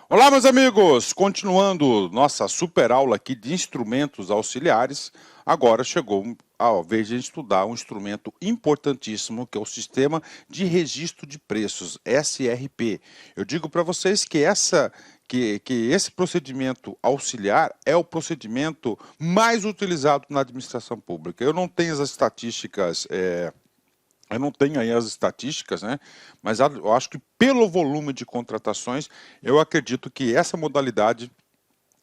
Olá, meus amigos! Continuando nossa super aula aqui de instrumentos auxiliares, agora chegou a vez de estudar um instrumento importantíssimo, que é o Sistema de Registro de Preços, SRP. Eu digo para vocês que esse procedimento auxiliar é o procedimento mais utilizado na administração pública. Eu não tenho as estatísticas... Eu não tenho aí as estatísticas, né? Mas eu acho que pelo volume de contratações, eu acredito que essa modalidade,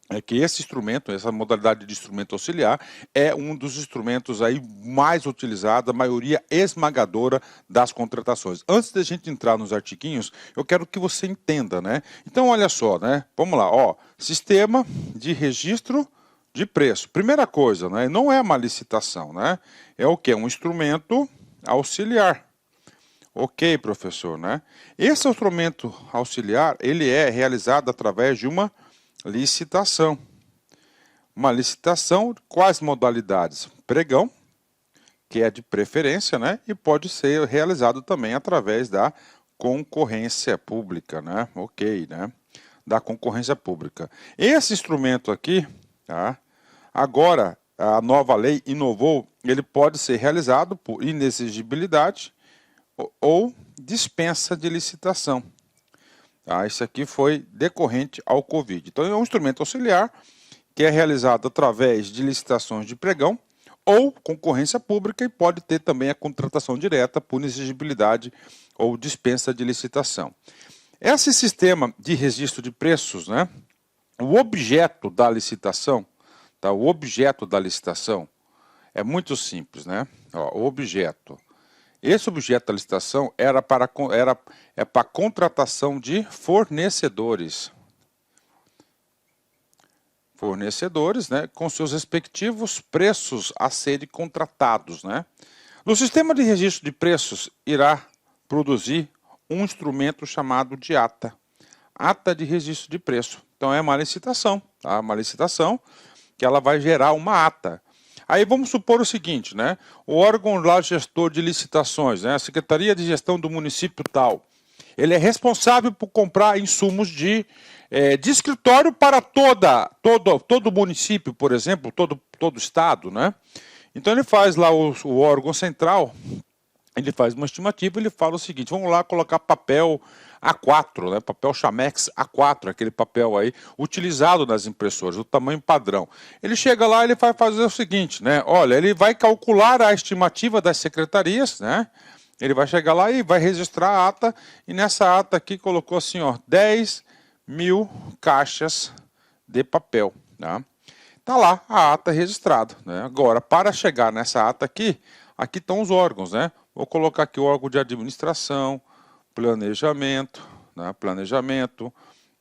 esse instrumento, essa modalidade de instrumento auxiliar, é um dos instrumentos aí mais utilizados, a maioria esmagadora das contratações. Antes da gente entrar nos artiguinhos, eu quero que você entenda, né? Então, olha só, né? Vamos lá, ó. Sistema de registro de preço. Primeira coisa, né? Não é uma licitação, né? É o quê? Um instrumento auxiliar. Ok, professor, né? Esse instrumento auxiliar, ele é realizado através de uma licitação. Uma licitação, quais modalidades? Pregão, que é de preferência, né? E pode ser realizado também através da concorrência pública, né? Ok, né? Da concorrência pública. Esse instrumento aqui, tá? Agora, a nova lei inovou, ele pode ser realizado por inexigibilidade ou dispensa de licitação. Tá? Isso aqui foi decorrente ao Covid. Então, é um instrumento auxiliar que é realizado através de licitações de pregão ou concorrência pública e pode ter também a contratação direta por inexigibilidade ou dispensa de licitação. Esse sistema de registro de preços, né, o objeto da licitação, tá? O objeto da licitação é muito simples, né? Ó, o objeto. Esse objeto da licitação é para contratação de fornecedores. Fornecedores, né? Com seus respectivos preços a serem contratados, né? No sistema de registro de preços irá produzir um instrumento chamado de ata. Ata de registro de preço. Então é uma licitação, tá? Uma licitação que ela vai gerar uma ata. Aí vamos supor o seguinte, né? O órgão lá gestor de licitações, né? A Secretaria de Gestão do município tal, ele é responsável por comprar insumos de escritório para todo município, por exemplo, todo estado, né? Então ele faz lá o órgão central, ele faz uma estimativa, ele fala o seguinte, vamos lá colocar papel A4, né, papel Chamex A4, aquele papel aí utilizado nas impressoras, o tamanho padrão. Ele chega lá, ele vai fazer o seguinte, né, olha, ele vai calcular a estimativa das secretarias, né, ele vai chegar lá e vai registrar a ata, e nessa ata aqui colocou assim, ó, 10.000 caixas de papel, tá? Tá lá a ata registrada, né? Agora, para chegar nessa ata aqui estão os órgãos, né? Vou colocar aqui o órgão de administração, planejamento, né? Planejamento,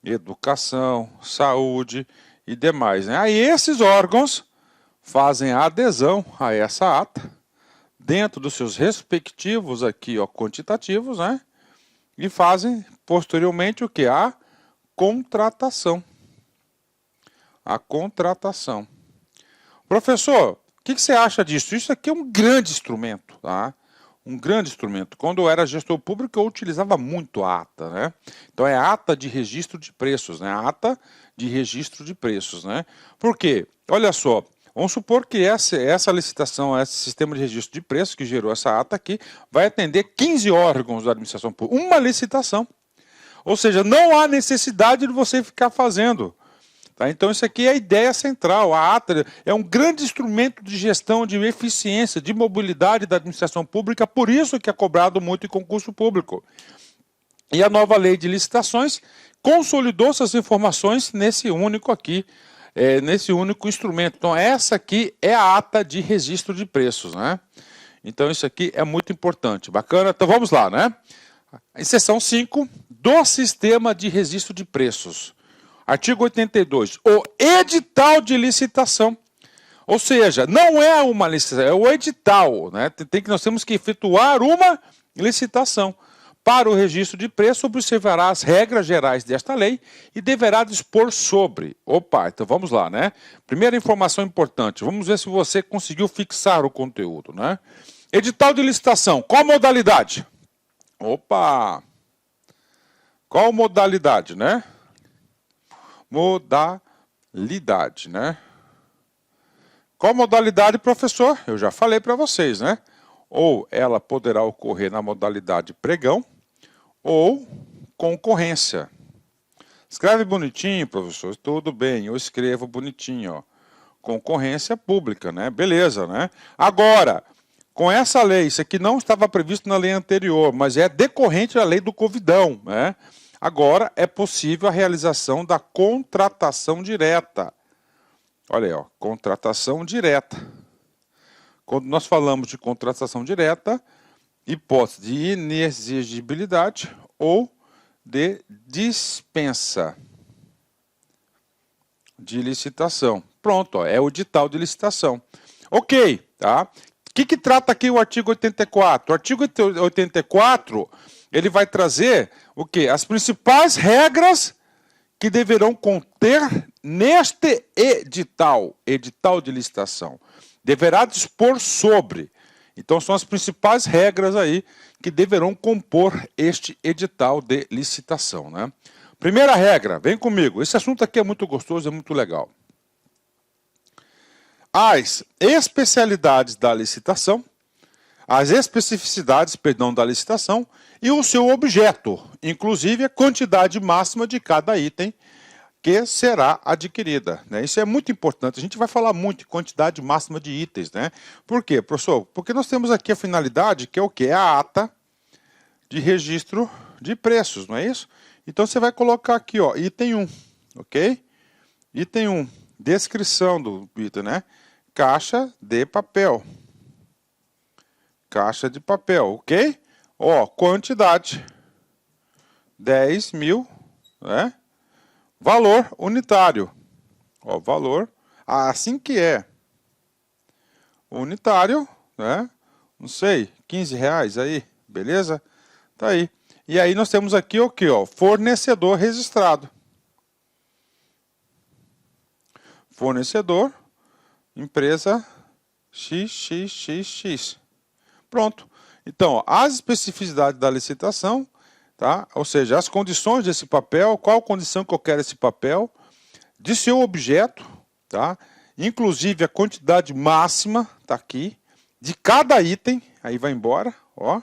educação, saúde e demais, né? Aí esses órgãos fazem a adesão a essa ata dentro dos seus respectivos aqui, ó, quantitativos, né? E fazem posteriormente o que? A contratação. A contratação. Professor, o que você acha disso? Isso aqui é um grande instrumento, tá? Um grande instrumento. Quando eu era gestor público, eu utilizava muito a ata, né? Então é a ata de registro de preços, né? A ata de registro de preços, né? Por quê? Olha só, vamos supor que essa licitação, esse sistema de registro de preços que gerou essa ata aqui, vai atender 15 órgãos da administração pública. Uma licitação. Ou seja, não há necessidade de você ficar fazendo. Tá? Então, isso aqui é a ideia central. A ata é um grande instrumento de gestão, de eficiência, de mobilidade da administração pública, por isso que é cobrado muito em concurso público. E a nova lei de licitações consolidou essas informações nesse único aqui, nesse único instrumento. Então, essa aqui é a ata de registro de preços, né? Então, isso aqui é muito importante. Bacana? Então, vamos lá, né? Em seção 5 do Sistema de Registro de Preços. Artigo 82, o edital de licitação, ou seja, não é uma licitação, é o edital, né? Nós temos que efetuar uma licitação. Para o registro de preço, observará as regras gerais desta lei e deverá dispor sobre. Opa, então vamos lá, né? Primeira informação importante, vamos ver se você conseguiu fixar o conteúdo, né? Edital de licitação, qual modalidade? Opa! Qual modalidade, né? Modalidade, né? Qual modalidade, professor? Eu já falei para vocês, né? Ou ela poderá ocorrer na modalidade pregão ou concorrência. Escreve bonitinho, professor. Tudo bem, eu escrevo bonitinho, ó. Concorrência pública, né? Beleza, né? Agora, com essa lei, isso aqui não estava previsto na lei anterior, mas é decorrente da lei do Covidão, né? Agora é possível a realização da contratação direta. Olha aí, ó, contratação direta. Quando nós falamos de contratação direta, hipótese de inexigibilidade ou de dispensa de licitação. Pronto, ó, é o edital de licitação. Ok, tá? O que trata aqui o artigo 84? O artigo 84, ele vai trazer o quê? As principais regras que deverão conter neste edital de licitação. Deverá dispor sobre. Então, são as principais regras aí que deverão compor este edital de licitação, né? Primeira regra, vem comigo. Esse assunto aqui é muito gostoso, é muito legal. As especialidades da licitação, as especificidades, perdão, da licitação e o seu objeto, inclusive a quantidade máxima de cada item que será adquirida, né? Isso é muito importante. A gente vai falar muito em quantidade máxima de itens, né? Por quê, professor? Porque nós temos aqui a finalidade, que é o quê? É a ata de registro de preços, não é isso? Então você vai colocar aqui, ó, item 1, ok? Item 1, descrição do item, né? Caixa de papel. Caixa de papel, ok? Ó, quantidade, 10 mil, né? Valor unitário. Ó, valor, assim que é. Unitário, né? Não sei, 15 reais aí, beleza? Tá aí. E aí nós temos aqui o que, ó? Fornecedor registrado. Fornecedor, empresa XXXX. Pronto. Então, ó, as especificidades da licitação, tá? Ou seja, as condições desse papel, qual condição que eu quero esse papel, de seu objeto, tá? Inclusive a quantidade máxima, tá aqui, de cada item, aí vai embora, ó,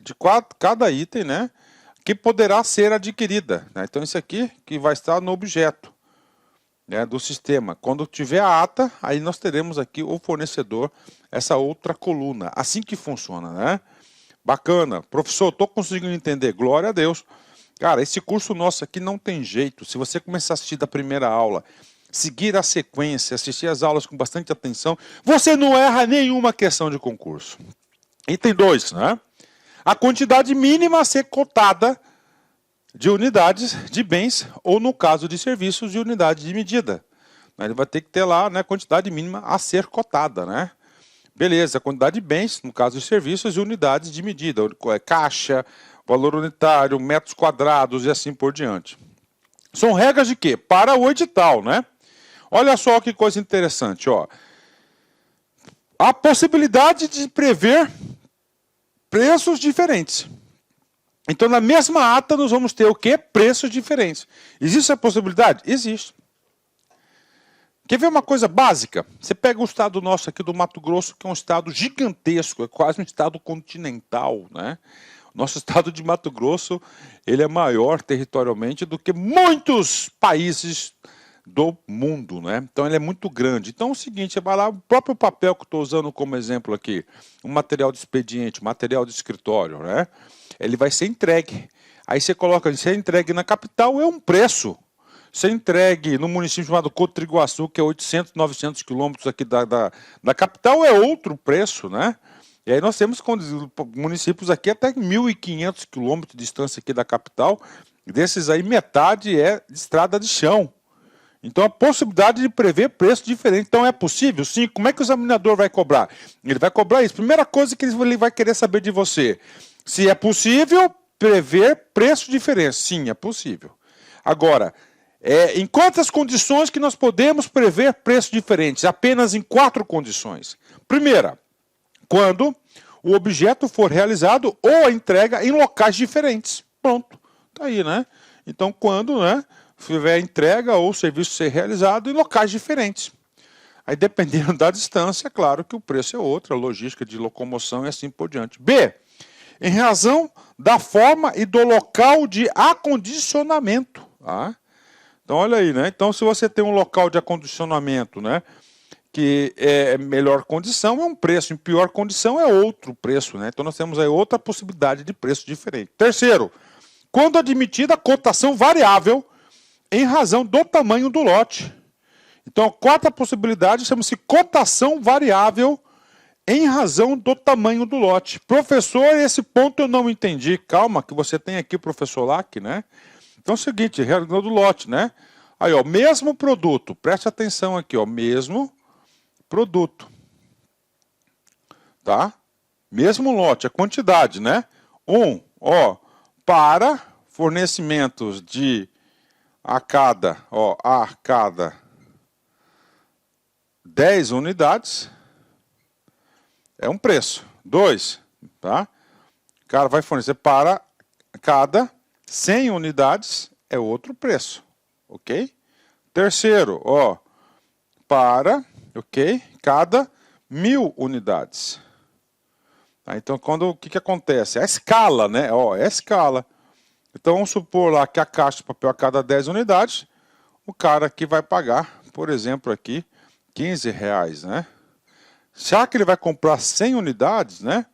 de cada item, né? Que poderá ser adquirida, né? Então, isso aqui que vai estar no objeto, né, do sistema. Quando tiver a ata, aí nós teremos aqui o fornecedor, essa outra coluna. Assim que funciona, né? Bacana. Professor, estou conseguindo entender. Glória a Deus. Cara, esse curso nosso aqui não tem jeito. Se você começar a assistir da primeira aula, seguir a sequência, assistir as aulas com bastante atenção, você não erra nenhuma questão de concurso. Item 2, né? A quantidade mínima a ser cotada de unidades de bens ou, no caso de serviços, de unidade de medida. Ele vai ter que ter lá, né, quantidade mínima a ser cotada, né? Beleza, quantidade de bens, no caso de serviços, e unidades de medida, caixa, valor unitário, metros quadrados e assim por diante. São regras de quê? Para o edital, né? Olha só que coisa interessante, ó. A possibilidade de prever preços diferentes. Então, na mesma ata, nós vamos ter o quê? Preços diferentes. Existe a possibilidade? Existe. Quer ver uma coisa básica? Você pega o estado nosso aqui do Mato Grosso, que é um estado gigantesco, é quase um estado continental, né? Nosso estado de Mato Grosso, ele é maior territorialmente do que muitos países do mundo, né? Então ele é muito grande. Então é o seguinte, você vai lá, o próprio papel que eu estou usando como exemplo aqui, um material de expediente, material de escritório, né? Ele vai ser entregue. Aí você coloca, se é entregue na capital, é um preço. Se é entregue no município chamado Cotriguaçu, que é 800, 900 quilômetros aqui da capital, é outro preço, né? E aí nós temos municípios aqui até 1.500 quilômetros de distância aqui da capital. Desses aí, metade é de estrada de chão. Então, a possibilidade de prever preço diferente. Então, é possível? Sim. Como é que o examinador vai cobrar? Ele vai cobrar isso. Primeira coisa que ele vai querer saber de você. Se é possível prever preço diferente. Sim, é possível. Agora, em quantas condições que nós podemos prever preços diferentes? Apenas em 4 condições. Primeira, quando o objeto for realizado ou a entrega em locais diferentes. Pronto. Está aí, né? Então, quando, né? se tiver entrega ou serviço ser realizado em locais diferentes. Aí, dependendo da distância, é claro que o preço é outro, a logística de locomoção e assim por diante. B, em razão da forma e do local de acondicionamento. Tá? Então, olha aí, né? Então, se você tem um local de acondicionamento, né, que é melhor condição, é um preço. Em pior condição, é outro preço, né? Então, nós temos aí outra possibilidade de preço diferente. Terceiro, quando admitida cotação variável em razão do tamanho do lote. Então, a quarta possibilidade chama-se cotação variável em razão do tamanho do lote. Professor, esse ponto eu não entendi. Calma, que você tem aqui o professor Lack, né? Então é o seguinte, regra do lote, né? Aí, ó, mesmo produto, preste atenção aqui, ó, mesmo produto. Tá? Mesmo lote, a quantidade, né? Para fornecimentos de a cada 10 unidades é um preço. 2, tá? O cara vai fornecer para cada 100 unidades é outro preço, ok? Terceiro, para, ok, cada 1000 unidades. Tá? Então, o que acontece? A escala, né? É a escala. Então, vamos supor lá que a caixa de papel a cada 10 unidades, o cara aqui vai pagar, por exemplo, aqui, R$15, né? Já que ele vai comprar 100 unidades, né?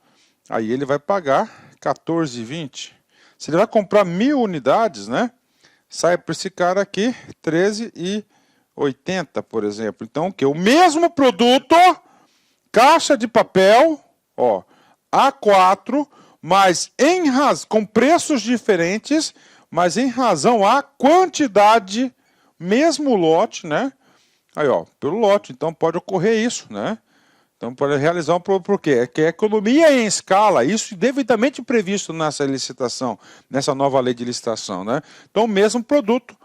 Aí ele vai pagar R$14,20. Se ele vai comprar 1000 unidades, né? Sai para esse cara aqui R$13,80, por exemplo. Então, o que? O mesmo produto, caixa de papel, A4, mas com preços diferentes, mas em razão à quantidade, mesmo lote, né? Aí, pelo lote. Então, pode ocorrer isso, né? Então, pode realizar por quê? É que a economia em escala, isso devidamente previsto nessa licitação, nessa nova lei de licitação, né? Então, o mesmo produto.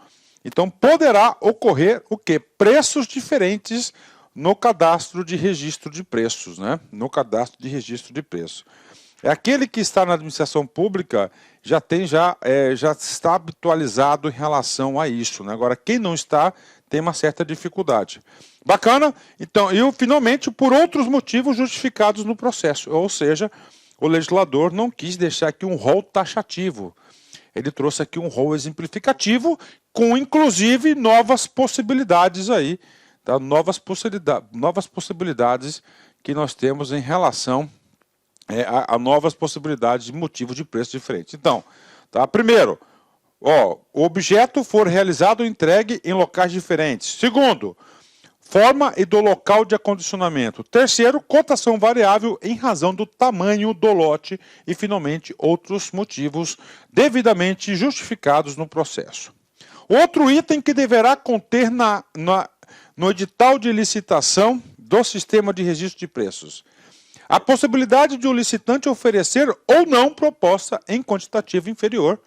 Então, poderá ocorrer o quê? Preços diferentes no cadastro de registro de preços, né? No cadastro de registro de preços. É aquele que está na administração pública já está habitualizado em relação a isso, né? Agora, quem não está tem uma certa dificuldade. Bacana? Então, e finalmente, por outros motivos justificados no processo, ou seja, o legislador não quis deixar aqui um rol taxativo. Ele trouxe aqui um rol exemplificativo com, inclusive, novas possibilidades aí, tá? Novas possibilidades que nós temos em relação a novas possibilidades de motivo de preço diferente. Então, tá? Primeiro, o objeto for realizado ou entregue em locais diferentes. Segundo, forma e do local de acondicionamento. Terceiro, cotação variável em razão do tamanho do lote. E, finalmente, outros motivos devidamente justificados no processo. Outro item que deverá conter no edital de licitação do sistema de registro de preços: a possibilidade de o licitante oferecer ou não proposta em quantitativo inferior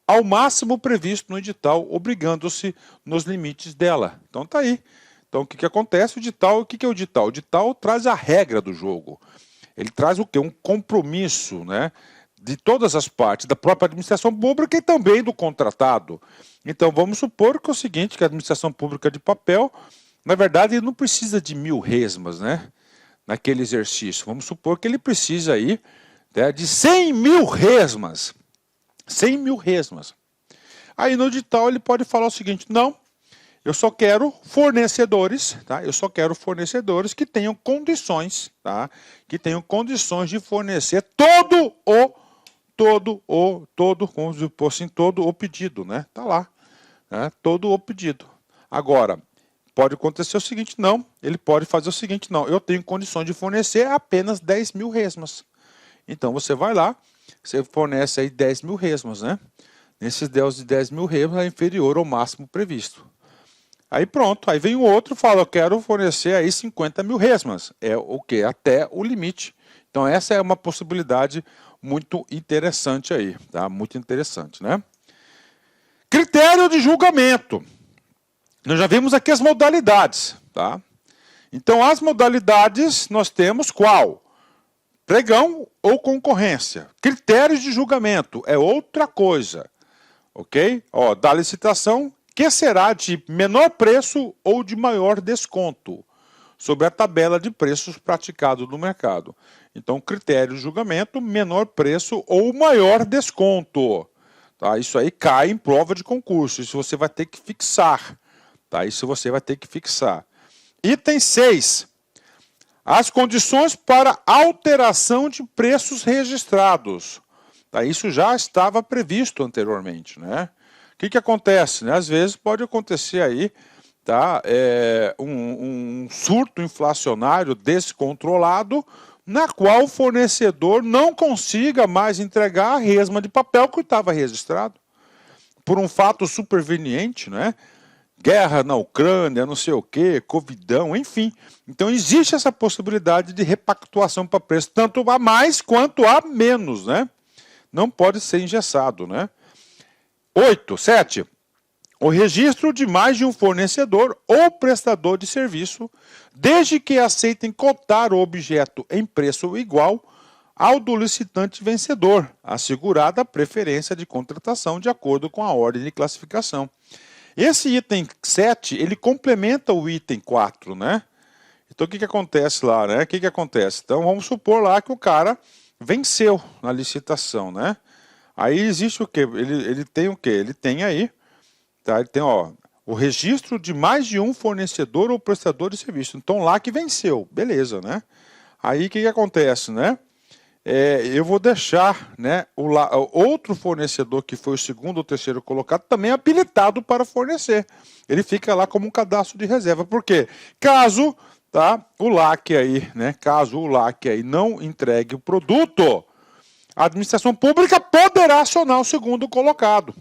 ao máximo previsto no edital, obrigando-se nos limites dela. Então tá aí. Então o que acontece? O que é o edital? O edital traz a regra do jogo. Ele traz o quê? Um compromisso, né, de todas as partes, da própria administração pública e também do contratado. Então vamos supor que é o seguinte, que a administração pública de papel, na verdade, ele não precisa de 1000 resmas, né? Naquele exercício. Vamos supor que ele precisa aí, né, de 100.000 resmas. 100.000 resmas. Aí no edital ele pode falar o seguinte: não, eu só quero fornecedores, tá? Eu só quero fornecedores que tenham condições, tá? Que tenham condições de fornecer todo o pedido, né? Tá lá, né? Todo o pedido. Agora, pode acontecer o seguinte, não, ele pode fazer o seguinte, não, eu tenho condições de fornecer apenas 10.000 resmas. Então você vai lá, você fornece aí 10.000 resmas, né? Nesses 10.000 resmas é inferior ao máximo previsto. Aí pronto, aí vem o outro e fala, eu quero fornecer aí 50.000 resmas. É o quê? Até o limite. Então essa é uma possibilidade muito interessante aí, tá? Muito interessante, né? Critério de julgamento. Nós já vimos aqui as modalidades, tá? Então, as modalidades nós temos qual? Pregão ou concorrência. Critérios de julgamento é outra coisa, ok? Da licitação, que será de menor preço ou de maior desconto sobre a tabela de preços praticado no mercado. Então, critério de julgamento, menor preço ou maior desconto. Tá? Isso aí cai em prova de concurso, isso você vai ter que fixar. Tá? Isso você vai ter que fixar. Item 6. As condições para alteração de preços registrados. Tá? Isso já estava previsto anteriormente, né? O que acontece? Né? Às vezes pode acontecer aí, tá? Um surto inflacionário descontrolado, na qual o fornecedor não consiga mais entregar a resma de papel que estava registrado. Por um fato superveniente, né? Guerra na Ucrânia, não sei o quê, covidão, enfim. Então existe essa possibilidade de repactuação para preço, tanto a mais quanto a menos, né? Não pode ser engessado, né? 7. O registro de mais de um fornecedor ou prestador de serviço, desde que aceitem cotar o objeto em preço igual ao do licitante vencedor, assegurada a preferência de contratação de acordo com a ordem de classificação. Esse item 7, ele complementa o item 4, né? Então, o que acontece lá, né? O que acontece? Então, vamos supor lá que o cara venceu na licitação, né? Aí existe o quê? Ele tem o quê? Ele tem aí, tá? Ele tem, ó, o registro de mais de um fornecedor ou prestador de serviço. Então, lá que venceu, beleza, né? Aí, o que acontece, né? Eu vou deixar, né, o outro fornecedor, que foi o segundo ou terceiro colocado, também habilitado para fornecer. Ele fica lá como um cadastro de reserva. Por quê? Caso, tá, o LAC aí, né, caso o LAC aí não entregue o produto, a administração pública poderá acionar o segundo colocado.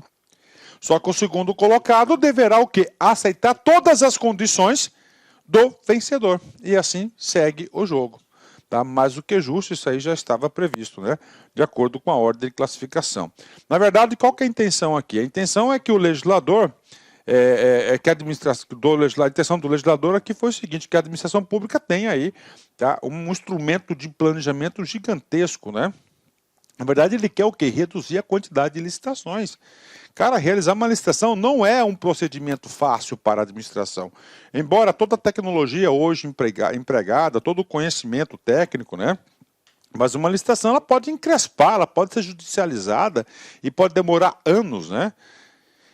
Só que o segundo colocado deverá o quê? Aceitar todas as condições do vencedor. E assim segue o jogo. Tá? Mais do que justo, isso aí já estava previsto, né? De acordo com a ordem de classificação. Na verdade, qual que é a intenção aqui? A intenção é que o legislador, que a intenção do legislador aqui foi o seguinte, que a administração pública tem aí, tá, um instrumento de planejamento gigantesco, né? Na verdade, ele quer o quê? Reduzir a quantidade de licitações. Cara, realizar uma licitação não é um procedimento fácil para a administração. Embora toda a tecnologia hoje empregada, todo o conhecimento técnico, né? Mas uma licitação ela pode encrespar, ela pode ser judicializada e pode demorar anos, né?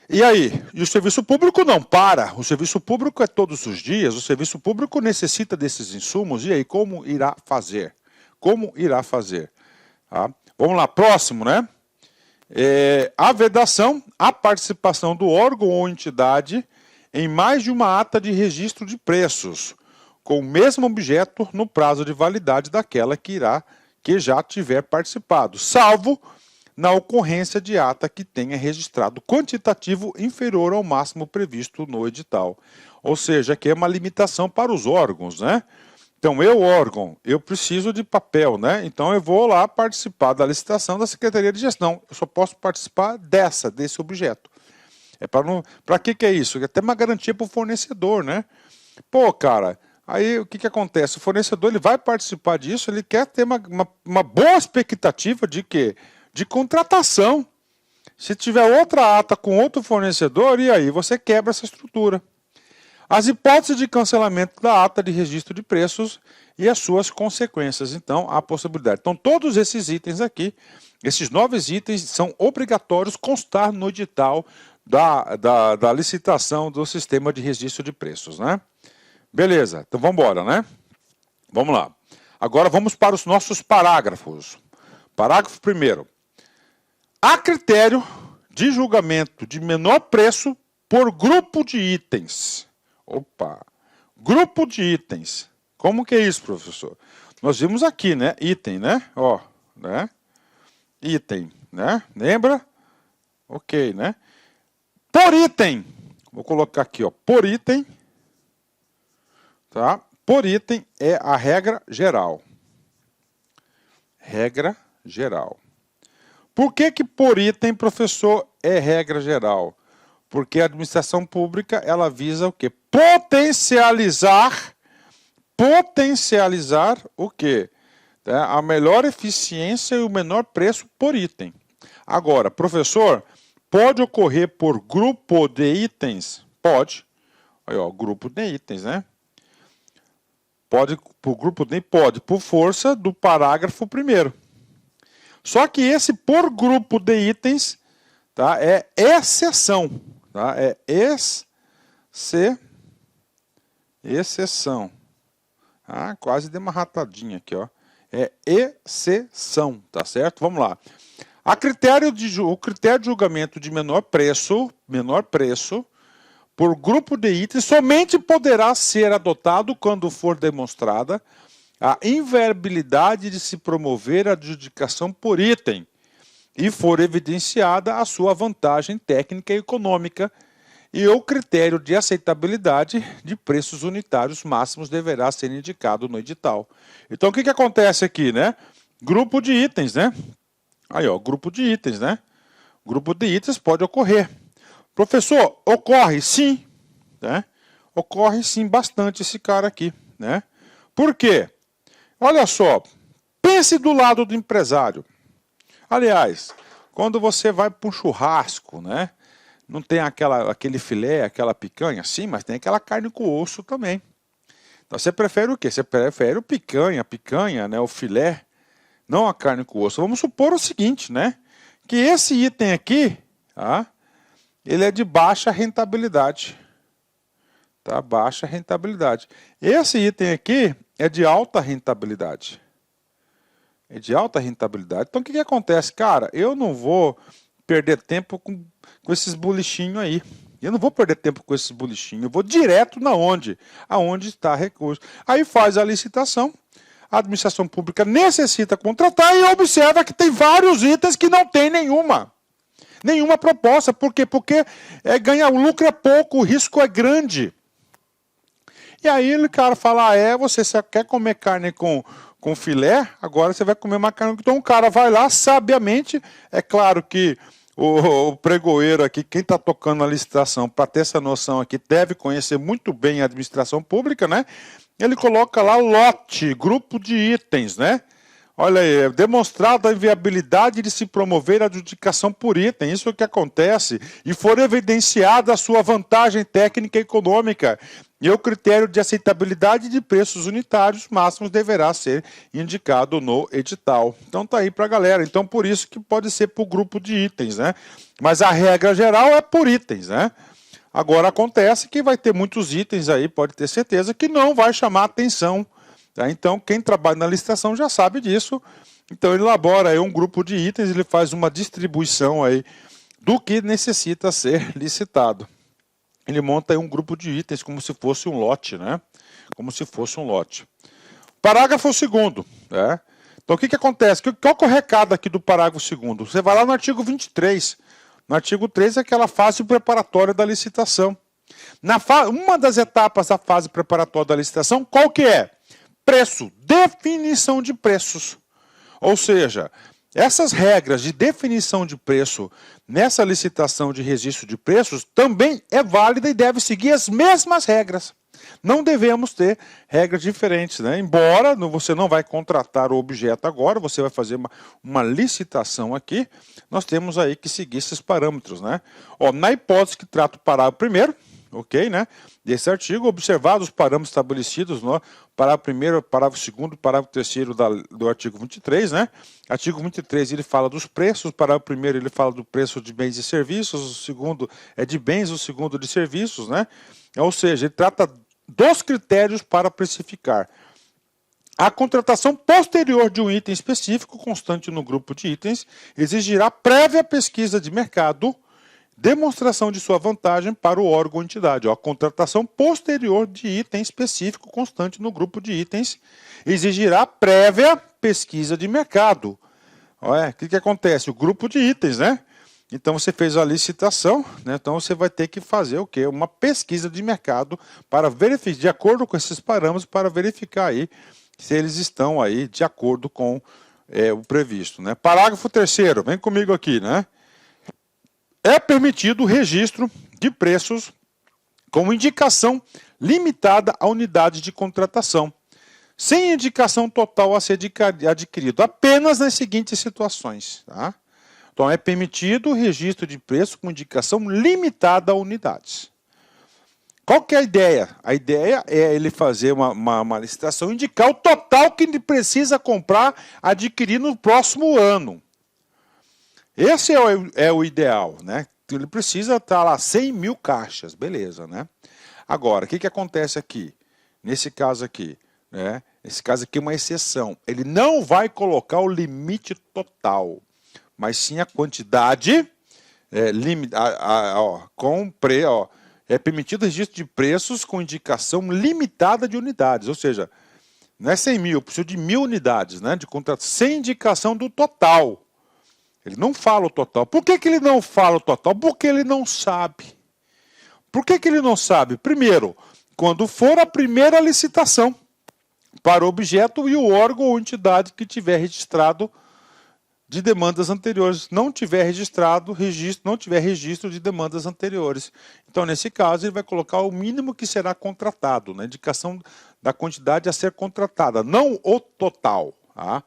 E aí? E o serviço público não para. O serviço público é todos os dias, o serviço público necessita desses insumos. E aí, como irá fazer? Como irá fazer? Tá? Vamos lá, próximo, né? A vedação, a participação do órgão ou entidade em mais de uma ata de registro de preços, com o mesmo objeto no prazo de validade daquela que já tiver participado, salvo na ocorrência de ata que tenha registrado quantitativo inferior ao máximo previsto no edital. Ou seja, aqui é uma limitação para os órgãos, né? Então, órgão, eu preciso de papel, né? Então, eu vou lá participar da licitação da Secretaria de Gestão. Eu só posso participar desse objeto. Para que é isso? É até uma garantia para o fornecedor, né? Pô, cara, aí o que acontece? O fornecedor ele vai participar disso, ele quer ter uma boa expectativa de quê? De contratação. Se tiver outra ata com outro fornecedor, e aí você quebra essa estrutura. As hipóteses de cancelamento da ata de registro de preços e as suas consequências. Então, há possibilidade. Então, todos esses itens aqui, esses 9 itens, são obrigatórios constar no edital da licitação do sistema de registro de preços, né? Beleza, então vamos embora, né? Vamos lá. Agora vamos para os nossos parágrafos. Parágrafo 1º. Há critério de julgamento de menor preço por grupo de itens. Opa! Grupo de itens. Como que é isso, professor? Nós vimos aqui, né? Item, né? Ó, né? Item, né? Lembra? Ok, né? Por item. Vou colocar aqui, ó. Por item. Tá? Por item é a regra geral. Regra geral. Por que por item, professor, é regra geral? Porque a administração pública, ela visa o quê? Potencializar o quê? A melhor eficiência e o menor preço por item. Agora, professor, pode ocorrer por grupo de itens? Pode. Aí, ó, grupo de itens, né? Pode, por grupo de pode, por força do parágrafo 1º. Só que esse por grupo de itens, tá, é exceção, tá? É exceção. Ah, quase deu uma ratadinha aqui, ó. É exceção, tá certo? Vamos lá. O critério de julgamento de menor preço, por grupo de itens, somente poderá ser adotado quando for demonstrada a inviabilidade de se promover a adjudicação por item e for evidenciada a sua vantagem técnica e econômica, e o critério de aceitabilidade de preços unitários máximos deverá ser indicado no edital. Então, o que acontece aqui, né? Grupo de itens, né? Aí, ó, grupo de itens, né? Grupo de itens pode ocorrer. Professor, ocorre sim, né? Ocorre sim bastante esse cara aqui, né? Por quê? Olha só, pense do lado do empresário. Aliás, quando você vai para um churrasco, né? Não tem aquele filé, aquela picanha, sim, mas tem aquela carne com osso também. Então você prefere o quê? Você prefere o picanha, né? O filé, não a carne com osso. Vamos supor o seguinte, né? Que esse item aqui, tá? Ele é de baixa rentabilidade. Tá? Baixa rentabilidade. Esse item aqui é de alta rentabilidade. É de alta rentabilidade. Então o que acontece? Cara, eu não vou perder tempo com esses bolichinhos aí. Eu não vou perder tempo com esses bolichinhos. Eu vou direto na onde? Aonde está recurso. Aí faz a licitação. A administração pública necessita contratar e observa que tem vários itens que não tem nenhuma proposta. Por quê? Porque o lucro é pouco, o risco é grande. E aí o cara fala, você quer comer carne com filé? Agora você vai comer uma carne. Então o cara vai lá, sabiamente, é claro que o pregoeiro aqui, quem está tocando a licitação, para ter essa noção aqui, deve conhecer muito bem a administração pública, né? Ele coloca lá lote, grupo de itens, né? Olha aí, é demonstrada a inviabilidade de se promover a adjudicação por item, isso é o que acontece, e for evidenciada a sua vantagem técnica e econômica, e o critério de aceitabilidade de preços unitários máximos deverá ser indicado no edital. Então tá aí para a galera, então por isso que pode ser por grupo de itens, né? Mas a regra geral é por itens, né? Agora acontece que vai ter muitos itens aí, pode ter certeza, que não vai chamar atenção. Tá? Então, quem trabalha na licitação já sabe disso. Então, ele elabora aí um grupo de itens, ele faz uma distribuição aí do que necessita ser licitado. Ele monta aí um grupo de itens como se fosse um lote, né? Como se fosse um lote. Parágrafo 2º, né? Então, o que acontece? Qual que é o recado aqui do parágrafo 2º? Você vai lá no artigo 23. No artigo 3 é aquela fase preparatória da licitação. Uma das etapas da fase preparatória da licitação, qual que é? Preço, definição de preços. Ou seja, essas regras de definição de preço nessa licitação de registro de preços também é válida e deve seguir as mesmas regras. Não devemos ter regras diferentes, né? Embora você não vai contratar o objeto agora, você vai fazer uma licitação aqui, nós temos aí que seguir esses parâmetros, né? Ó, na hipótese que trata o parágrafo 1º, ok, né? Desse artigo, observados os parâmetros estabelecidos no parágrafo 1º, parágrafo 2º, parágrafo 3º do artigo 23, né? Artigo 23 ele fala dos preços, o parágrafo 1º ele fala do preço de bens e serviços, o segundo é de bens, o segundo de serviços, né? Ou seja, ele trata dos critérios para precificar. A contratação posterior de um item específico, constante no grupo de itens, exigirá prévia pesquisa de mercado, demonstração de sua vantagem para o órgão ou entidade. Ó, a contratação posterior de item específico, constante no grupo de itens, exigirá prévia pesquisa de mercado. Olha, o que acontece? O grupo de itens, né? Então você fez a licitação, né? Então você vai ter que fazer o quê? Uma pesquisa de mercado para verificar, de acordo com esses parâmetros, para verificar aí se eles estão aí de acordo com o previsto, né? Parágrafo 3º, vem comigo aqui, né? É permitido o registro de preços com indicação limitada à unidade de contratação, sem indicação total a ser adquirido, apenas nas seguintes situações, tá? Então, é permitido o registro de preço com indicação limitada a unidades. Qual que é a ideia? A ideia é ele fazer uma licitação e indicar o total que ele precisa comprar, adquirir no próximo ano. Esse é o ideal, né? Ele precisa estar lá 100 mil caixas, beleza, né? Agora, o que acontece aqui? Nesse caso aqui, né? Esse caso aqui é uma exceção. Ele não vai colocar o limite total, mas sim a quantidade é permitido o registro de preços com indicação limitada de unidades, ou seja, não é 100 mil, eu preciso de 1.000 unidades, né? De contrato, sem indicação do total. Ele não fala o total. Por que ele não fala o total? Porque ele não sabe. Por que ele não sabe? Primeiro, quando for a primeira licitação para o objeto e o órgão ou entidade que tiver registrado de demandas anteriores, não tiver registro de demandas anteriores. Então, nesse caso, ele vai colocar o mínimo que será contratado, na indicação da quantidade a ser contratada, não o total. Tá?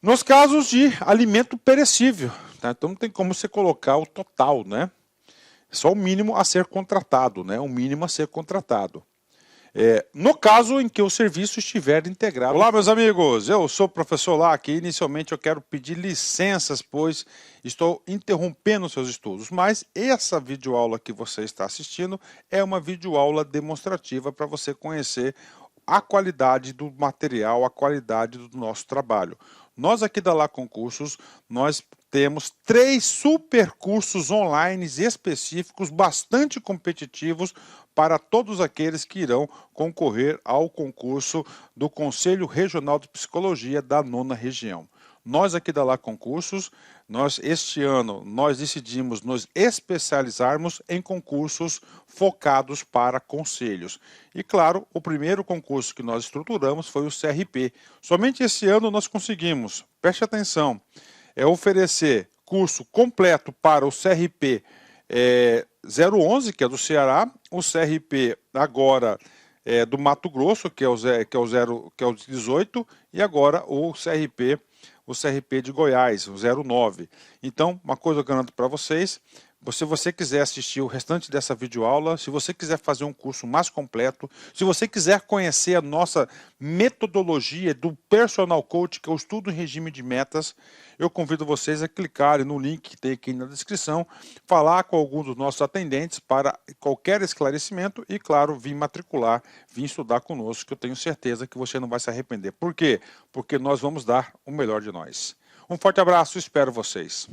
Nos casos de alimento perecível, tá? Então não tem como você colocar o total, né? Só o mínimo a ser contratado, né? O mínimo a ser contratado. No caso em que o serviço estiver integrado. Olá, meus amigos, eu sou o professor Lac e inicialmente eu quero pedir licenças, pois estou interrompendo seus estudos, mas essa videoaula que você está assistindo é uma videoaula demonstrativa para você conhecer a qualidade do material, a qualidade do nosso trabalho. Nós aqui da Lá Concursos, nós temos 3 super cursos online específicos, bastante competitivos, para todos aqueles que irão concorrer ao concurso do Conselho Regional de Psicologia da 9ª Região. Nós aqui da Lá Concursos, este ano, nós decidimos nos especializarmos em concursos focados para conselhos. E claro, o primeiro concurso que nós estruturamos foi o CRP. Somente esse ano nós conseguimos, preste atenção, oferecer curso completo para o CRP 011, que é do Ceará, o CRP agora do Mato Grosso, que é o 18, e agora o CRP de Goiás, o 09. Então, uma coisa eu garanto para vocês, se você quiser assistir o restante dessa videoaula, se você quiser fazer um curso mais completo, se você quiser conhecer a nossa metodologia do Personal Coach, que eu estudo em regime de metas, eu convido vocês a clicarem no link que tem aqui na descrição, falar com alguns dos nossos atendentes para qualquer esclarecimento e, claro, vir estudar conosco, que eu tenho certeza que você não vai se arrepender. Por quê? Porque nós vamos dar o melhor de nós. Um forte abraço, espero vocês.